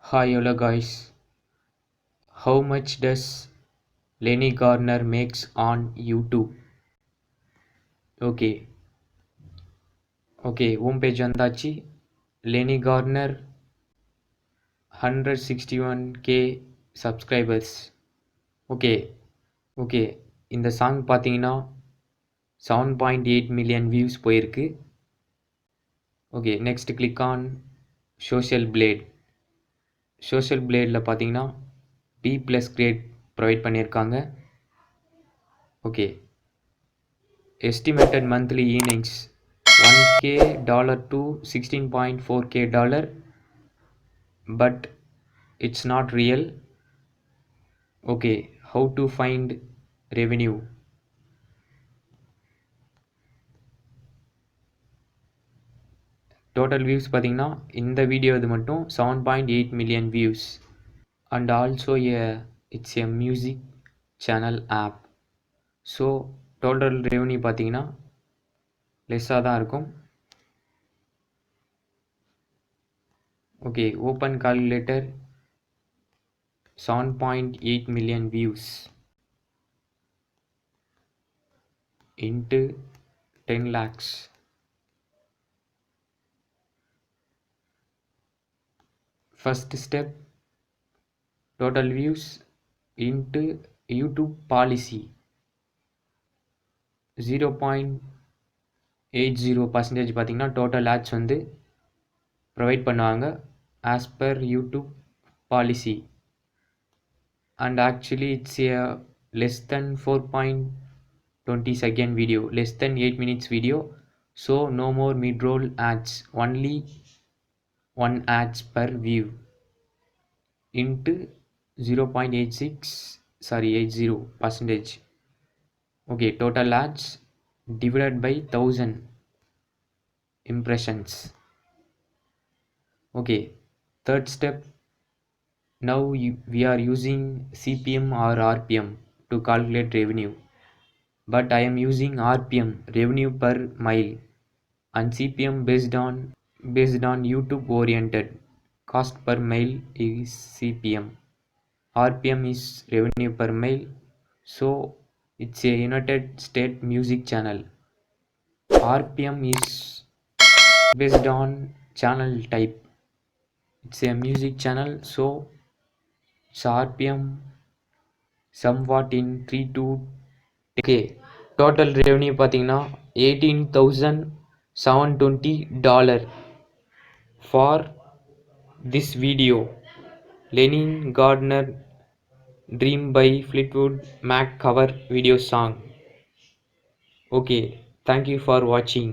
Hi, hello guys. How much does Lenny Gardner makes on YouTube? Okay, home page வந்தாச்சு. Lenny Gardner 161k subscribers. Okay, okay. இந்த song பார்த்தீங்கன்னா 7.8 million views போயிருக்கு. Okay, next click on social blade. Social பிளேடில் பார்த்தீங்கன்னா B+ grade provide பண்ணியிருக்காங்க. Okay, estimated monthly earnings $1k to $16.4k, but it's not real. Okay, how to find revenue? Total views பார்த்தீங்கன்னா இந்த video இது மட்டும் 7.8 million views, and also it's a music channel app. So total revenue பார்த்தீங்கன்னா லெஸ்ஸாக தான் இருக்கும். Okay, open calculator. 7.8 million views into 10 lakhs. First step, total views into YouTube policy. 0.80% பார்த்தீங்கன்னா total ads வந்து provide பண்ணுவாங்க as per YouTube policy. And actually it's a less than 4.20 second video, less than 8 minutes video. So no more mid-roll ads, only one ads per view into 0.80%. Okay, total ads divided by 1000 impressions. Okay, third step, now we are using CPM or RPM to calculate revenue, but I am using RPM, revenue per mile, and CPM based on YouTube oriented. Cost per mile is CPM. RPM is revenue per mile. So it's a United States music channel. RPM is based on channel type. It's a music channel, so it's RPM somewhat in 3 to. Okay, total revenue பார்த்தீங்கன்னா $18,720 for this video. Lenny Gardner Dream by Fleetwood Mac cover video song. Okay, thank you for watching.